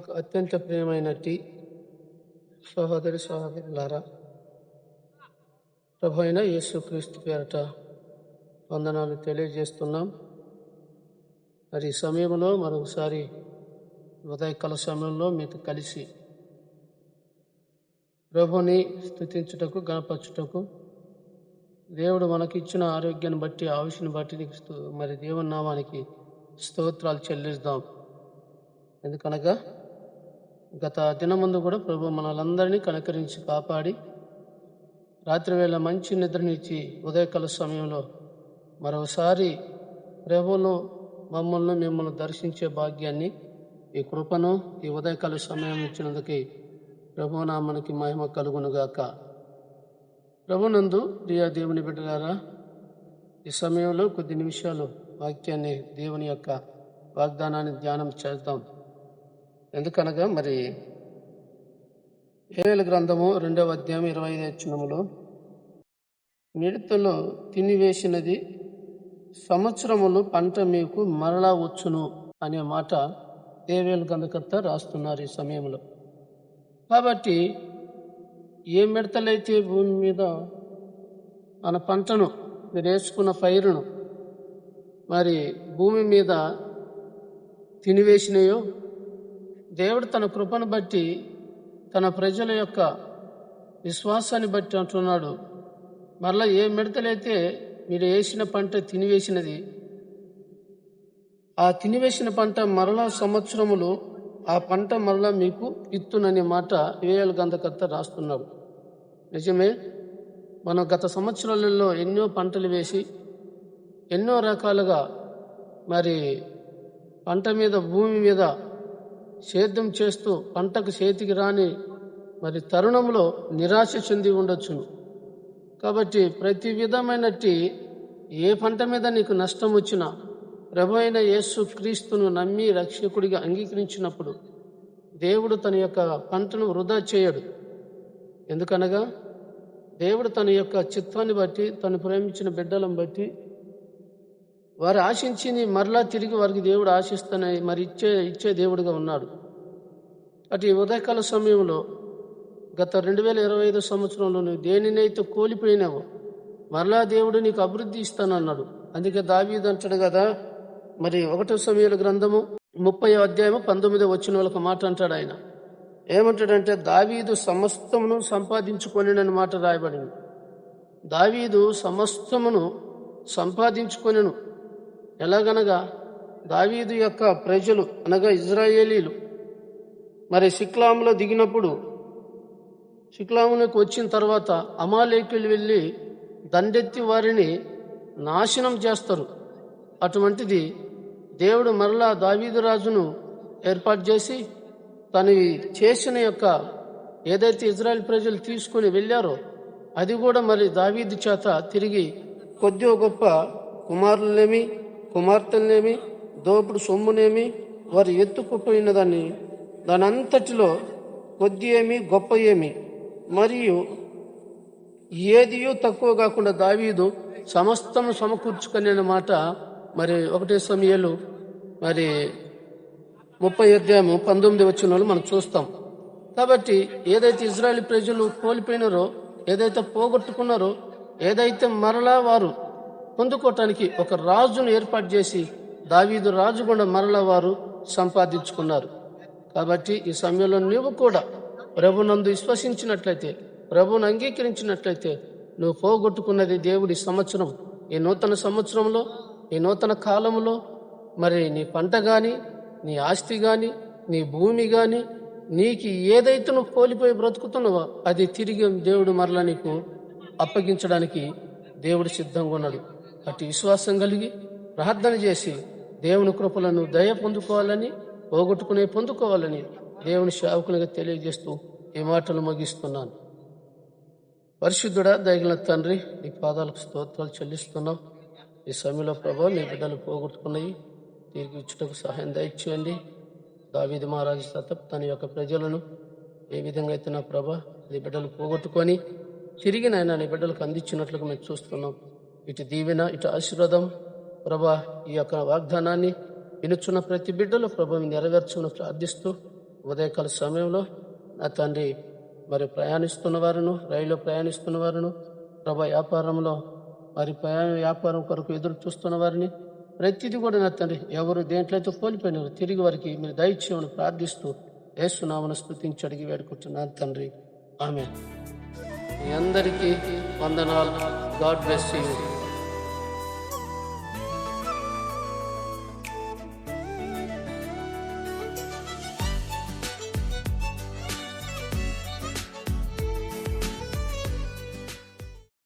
నాకు అత్యంత ప్రియమైనటి సహోదరులారా, ప్రభు అయిన యేసుక్రీస్తు పేరట వందనాలు తెలియజేస్తున్నాం. మరి ఈ సమయంలో మరొకసారి ఉదయకాల సమయంలో మీతో కలిసి ప్రభుని స్తుతించుటకు, గణపరచుటకు, దేవుడు మనకిచ్చిన ఆరోగ్యాన్ని బట్టి, ఆయుష్ని బట్టి మరి దేవుని నామానికి స్తోత్రాలు చెల్లిస్తాం. ఎందుకనగా గత దినమందు కూడా ప్రభు మనలందరినీ కనికరించి కాపాడి రాత్రి వేళ మంచి నిద్రనిచ్చి ఉదయకాల సమయంలో మరోసారి ప్రభువును మిమ్మల్ని దర్శించే భాగ్యాన్ని, ఈ కృపను ఈ ఉదయకాల సమయం ఇచ్చినందుకు ప్రభునామానికి మహిమ కలుగునుగాక. ప్రభునందు ప్రియ దేవుని బిడ్డలారా, ఈ సమయంలో కొద్ది నిమిషాలు వాక్యాన్ని, దేవుని యొక్క వాగ్దానాన్ని ధ్యానం చేద్దాం. ఎందుకనగా మరి యోవేలు గ్రంథము 2వ అధ్యాయం 25వ వచనములో, మిడతలో తినివేసినది సంవత్సరములు పంట మీకు మరలా వచ్చును అనే మాట యోవేలు గ్రంథకర్త రాస్తున్నారు ఈ సమయంలో. కాబట్టి ఏ మిడతలైతే భూమి మీద మన పంటను, మీరు వేసుకున్న పైరును మరి భూమి మీద తినివేసినాయో, దేవుడు తన కృపను బట్టి, తన ప్రజల యొక్క విశ్వాసాన్ని బట్టి అంటున్నాడు, మరలా ఏ మిడతలైతే మీరు వేసిన పంట తినివేసినది, ఆ తినివేసిన పంట మరలా సంవత్సరములు ఆ పంట మరలా మీకు ఇత్తుననే మాట యోవేలు గ్రంథకర్త రాస్తున్నాడు. నిజమే, మనం గత సంవత్సరాలలో ఎన్నో పంటలు వేసి ఎన్నో రకాలుగా మరి పంట మీద, భూమి మీద సేద్యం చేస్తూ పంటకు చేతికి రాని మరి తరుణంలో నిరాశ చెంది ఉండొచ్చును. కాబట్టి ప్రతి విధమైనట్టి ఏ పంట మీద నీకు నష్టం వచ్చినా ప్రభు అయిన యేసు క్రీస్తును నమ్మి రక్షకుడిగా అంగీకరించినప్పుడు దేవుడు తన యొక్క పంటను వృధా చేయడు. ఎందుకనగా దేవుడు తన యొక్క చిత్తాన్ని బట్టి, తను ప్రేమించిన బిడ్డలను బట్టి, వారు ఆశించి మరలా తిరిగి వారికి దేవుడు ఆశిస్తానే మరి ఇచ్చే దేవుడిగా ఉన్నాడు. అటు ఉదయకాల సమయంలో గత 2025 సంవత్సరంలో నువ్వు దేనినైతే కోల్పోయినావో మరలా దేవుడు నీకు అభివృద్ధి ఇస్తానన్నాడు. అందుకే దావీదు అంటాడు కదా, మరి 1వ సమూయేలు గ్రంథము 30వ అధ్యాయము 19వ వచనంలో మాట అంటాడు. ఆయన ఏమంటాడంటే, దావీదు సమస్తమును సంపాదించుకొనినని మాట రాయబడింది. దావీదు సమస్తమును సంపాదించుకొనెను. ఎలాగనగా దావీదు యొక్క ప్రజలు అనగా ఇజ్రాయేలీలు మరి సిక్లాములో దిగినప్పుడు, సిక్లాములకు వచ్చిన తర్వాత అమాలేకులు వెళ్ళి దండెత్తి వారిని నాశనం చేస్తారు. అటువంటిది దేవుడు మరలా దావీదు రాజును ఏర్పాటు చేసి తను చేసిన యొక్క ఏదైతే ఇజ్రాయెల్ ప్రజలు తీసుకుని వెళ్ళారో అది కూడా మరి దావీదు చేత తిరిగి కొద్ది గొప్ప కుమారులనేమి, కుమార్తెలనేమి, దోపుడు సొమ్మునేమి వారు ఎత్తుకుపోయిన దాని అంతటిలో కొద్ది ఏమి, గొప్ప ఏమి, మరియు ఏదియూ తక్కువ కాకుండా దావీదు సమస్తము సమకూర్చుకునే మాట మరి 1వ సమూయేలు మరి 30వ అధ్యాయము 19వ వచనంలో మనం చూస్తాం. కాబట్టి ఏదైతే ఇజ్రాయెల్ ప్రజలు కోల్పోయినారో, ఏదైతే పోగొట్టుకున్నారో, ఏదైతే మరలా వారు పొందుకోవటానికి ఒక రాజును ఏర్పాటు చేసి దావీదు రాజు కూడా మరలా వారు సంపాదించుకున్నారు. కాబట్టి ఈ సమయంలో నువ్వు కూడా ప్రభునందు విశ్వసించినట్లయితే, ప్రభువును అంగీకరించినట్లయితే, నువ్వు పోగొట్టుకున్నది దేవుడి సంవత్సరం, ఈ నూతన సంవత్సరంలో, ఈ నూతన కాలంలో మరి నీ పంట కానీ, నీ ఆస్తి కానీ, నీ భూమి కానీ, నీకు ఏదైతే నువ్వు కోల్పోయి బ్రతుకుతున్నావో అది తిరిగి దేవుడు మరలా నీకు అప్పగించడానికి దేవుడు సిద్ధంగా ఉన్నాడు. అటు విశ్వాసం కలిగి ప్రార్థన చేసి దేవుని కృపలను దయ పొందుకోవాలని, పొందుకోవాలని దేవుని సేవకులుగా తెలియజేస్తూ ఈ మాటలు ముగిస్తున్నాను. పరిశుద్ధుడా, దయగల తండ్రి, నీ పాదాలకు స్తోత్రాలు చెల్లిస్తున్నాం. ఈ సమయంలో ప్రభా, నీ బిడ్డలు పోగొట్టుకున్నాయి తిరిగి ఇచ్చుటకు సహాయం దయచేయండి. దావీదు మహారాజు తన యొక్క ప్రజలను ఏ విధంగా అయితే నా ప్రభా నీ బిడ్డలు పోగొట్టుకొని తిరిగి నాయన నీ బిడ్డలకు అందించినట్లుగా మేము చూస్తున్నాం. ఇటు దీవెన, ఇటు ఆశీర్వాదం ప్రభా, ఈ యొక్క వాగ్దానాన్ని వినుచున్న ప్రతి బిడ్డలు ప్రభు నెరవేర్చుకుని ప్రార్థిస్తూ ఉదయకాల సమయంలో నా తండ్రి మరి ప్రయాణిస్తున్న వారును, రైల్లో ప్రయాణిస్తున్న వారును, ప్రభా వ్యాపారంలో మరి వ్యాపారం కొరకు ఎదురు చూస్తున్న వారిని ప్రతిదీ కూడా నా తండ్రి ఎవరు దేంట్లో అయితే కోల్పోయినారు తిరిగి వారికి మీరు దయచేయమని ప్రార్థిస్తూ యేసునామమున స్తుతించి అడిగి వేడుకుంటున్నాను తండ్రి. ఆమేన్. మీ అందరికీ వందనాలు. God bless you.